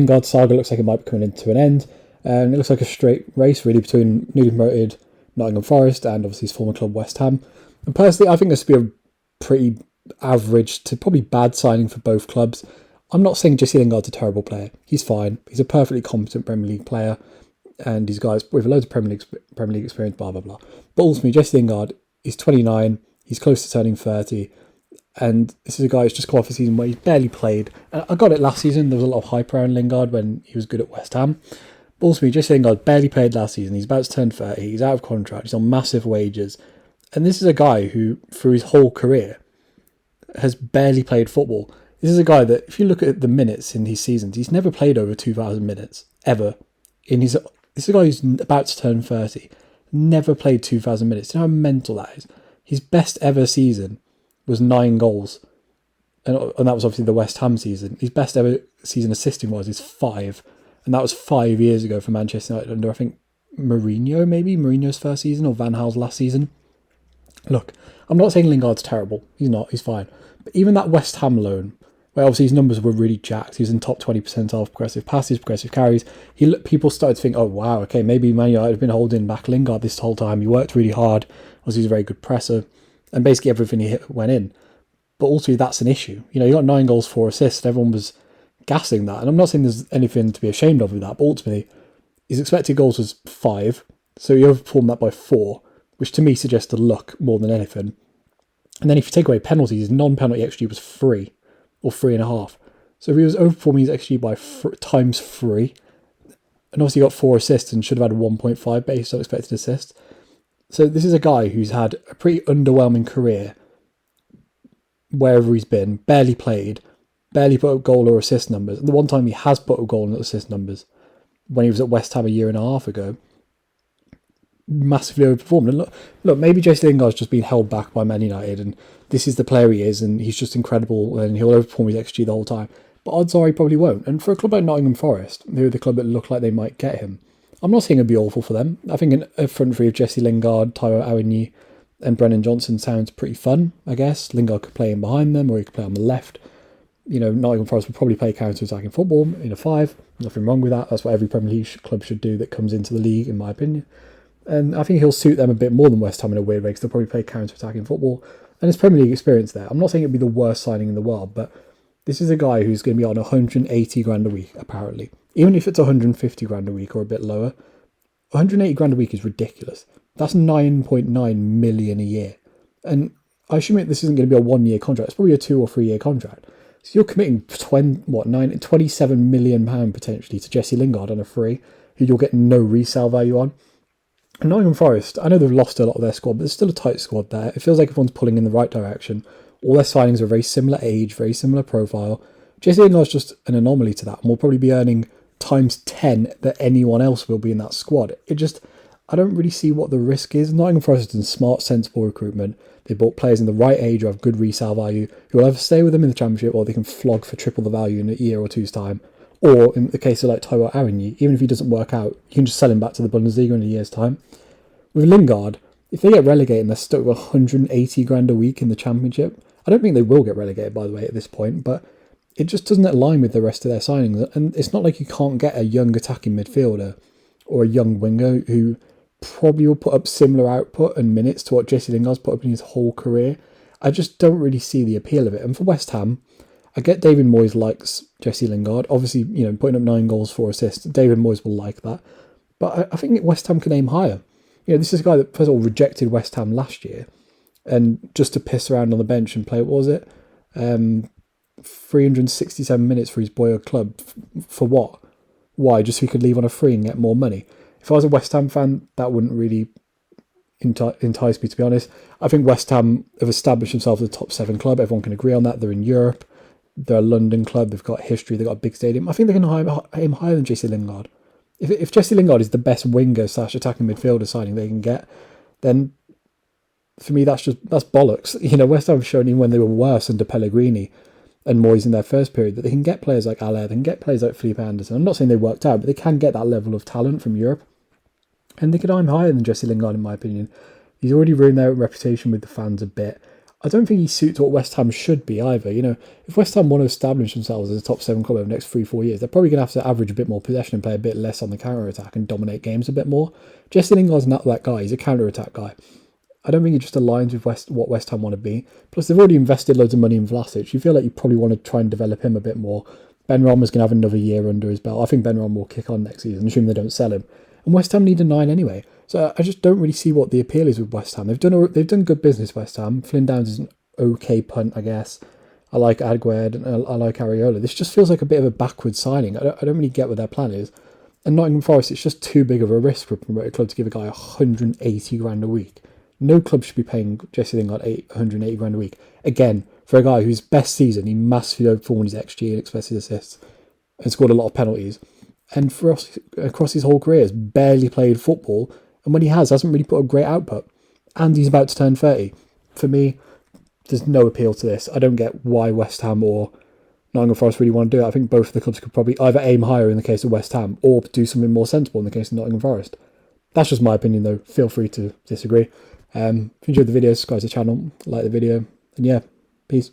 Lingard saga looks like it might be coming into an end, and it looks like a straight race really between newly promoted Nottingham Forest and obviously his former club West Ham. And personally, I think this would be a pretty average to probably bad signing for both clubs. I'm not saying Jesse Lingard's a terrible player. He's fine. He's a perfectly competent Premier League player, and he's guys with loads of Premier League experience, blah blah blah. But ultimately, Jesse Lingard is 29. He's close to turning 30. And this is a guy who's just come off a season where he's barely played. And I got it last season. There was a lot of hype around Lingard when he was good at West Ham. But ultimately, Jesse Lingard barely played last season. He's about to turn 30. He's out of contract. He's on massive wages. And this is a guy who, through his whole career, has barely played football. This is a guy that, if you look at the minutes in his seasons, he's never played over 2,000 minutes, ever. This is a guy who's about to turn 30. Never played 2,000 minutes. Do you know how mental that is? His best ever season was 9 goals. And that was obviously the West Ham season. His best ever season assisting is 5. And that was 5 years ago for Manchester United under, I think, Mourinho's first season, or Van Gaal's last season. Look, I'm not saying Lingard's terrible. He's not. He's fine. But even that West Ham loan, where obviously his numbers were really jacked. He was in top 20% of progressive passes, progressive carries. People started to think, oh, wow, okay, maybe Man United have been holding back Lingard this whole time. He worked really hard. Obviously, he's a very good presser. And basically everything he hit went in. But ultimately, that's an issue. You know, he got 9 goals, 4 assists. Everyone was gassing that. And I'm not saying there's anything to be ashamed of with that. But ultimately, his expected goals was 5. So he overperformed that by 4, which to me suggested luck more than anything. And then if you take away penalties, his non-penalty XG was 3 or 3.5. So if he was overperforming his XG by times 3, and obviously got 4 assists and should have had a 1.5 based on expected assists. So this is a guy who's had a pretty underwhelming career wherever he's been, barely played, barely put up goal or assist numbers. And the one time he has put up goal and assist numbers, when he was at West Ham a year and a half ago, massively overperformed. And look, maybe Jesse Lingard's just been held back by Man United, and this is the player he is, and he's just incredible, and he'll overperform his XG the whole time. But odds are he probably won't. And for a club like Nottingham Forest, who are the club that look like they might get him, I'm not saying it'd be awful for them. I think a front three of Jesse Lingard, Taiwo Awoniyi, and Brennan Johnson sounds pretty fun, I guess. Lingard could play in behind them, or he could play on the left. You know, Nottingham Forest would probably play counter-attacking football in a 5. Nothing wrong with that. That's what every Premier League club should do that comes into the league, in my opinion. And I think he'll suit them a bit more than West Ham in a weird way, because they'll probably play counter-attacking football. And his Premier League experience there. I'm not saying it'd be the worst signing in the world, but this is a guy who's going to be on 180 grand a week, apparently. Even if it's 150 grand a week or a bit lower, 180 grand a week is ridiculous. That's 9.9 million a year. And I assume this isn't going to be a 1-year contract. It's probably a 2 or 3 year contract. So you're committing 27 million pound potentially to Jesse Lingard on a free, who you'll get no resale value on. And Nottingham Forest, I know they've lost a lot of their squad, but there's still a tight squad there. It feels like everyone's pulling in the right direction. All their signings are very similar age, very similar profile. Jesse Lingard's just an anomaly to that, and will probably be earning times 10 that anyone else will be in that squad. I don't really see what the risk is. Nottingham Forest has done smart, sensible recruitment. They bought players in the right age who have good resale value, who will either stay with them in the Championship, or they can flog for triple the value in a year or two's time. Or in the case of like Taiwo Awoniyi, even if he doesn't work out, you can just sell him back to the Bundesliga in a year's time. With Lingard, if they get relegated and they're stuck with 180 grand a week in the Championship, I don't think they will get relegated, by the way, at this point, but it just doesn't align with the rest of their signings. And it's not like you can't get a young attacking midfielder or a young winger who probably will put up similar output and minutes to what Jesse Lingard's put up in his whole career. I just don't really see the appeal of it. And for West Ham, I get David Moyes likes Jesse Lingard. Obviously, you know, putting up 9 goals, 4 assists, David Moyes will like that. But I think West Ham can aim higher. You know, this is a guy that, first of all, rejected West Ham last year, and just to piss around on the bench and play, what was it? 367 minutes for his boyhood club. For what? Why? Just so he could leave on a free and get more money? If I was a West Ham fan, that wouldn't really entice me, to be honest. I think West Ham have established themselves as a top 7 club. Everyone can agree on that. They're in Europe. They're a London club. They've got history. They've got a big stadium. I think they can aim higher than Jesse Lingard. If Jesse Lingard is the best winger / attacking midfielder signing they can get, then for me that's bollocks. You know, West Ham have shown even when they were worse under Pellegrini and Moyes in their first period that they can get players like Allaire, they can get players like Felipe Anderson. I'm not saying they worked out, but they can get that level of talent from Europe. And they could aim higher than Jesse Lingard, in my opinion. He's already ruined their reputation with the fans a bit. I don't think he suits what West Ham should be either. You know, if West Ham want to establish themselves as a top 7 club over the next 3-4 years, they're probably going to have to average a bit more possession and play a bit less on the counter attack and dominate games a bit more. Jesse Lingard's not that guy. He's a counter attack guy. I don't think it just aligns with what West Ham want to be. Plus, they've already invested loads of money in Vlasic. You feel like you probably want to try and develop him a bit more. Ben Rama's going to have another year under his belt. I think Ben Rama will kick on next season, assuming they don't sell him. And West Ham need a 9 anyway. So I just don't really see what the appeal is with West Ham. They've done good business, West Ham. Flynn Downs is an okay punt, I guess. I like Adgued and I like Areola. This just feels like a bit of a backward signing. I don't really get what their plan is. And Nottingham Forest, it's just too big of a risk for a promoted club to give a guy 180 grand a week. No club should be paying Jesse Lingard 180 grand a week. Again, for a guy whose best season, he massively overperformed his XG and expected assists and scored a lot of penalties. And for us, across his whole career, has barely played football. And when he hasn't really put a great output. And he's about to turn 30. For me, there's no appeal to this. I don't get why West Ham or Nottingham Forest really want to do it. I think both of the clubs could probably either aim higher in the case of West Ham or do something more sensible in the case of Nottingham Forest. That's just my opinion, though. Feel free to disagree. If you enjoyed the video, subscribe to the channel, like the video, and yeah, peace.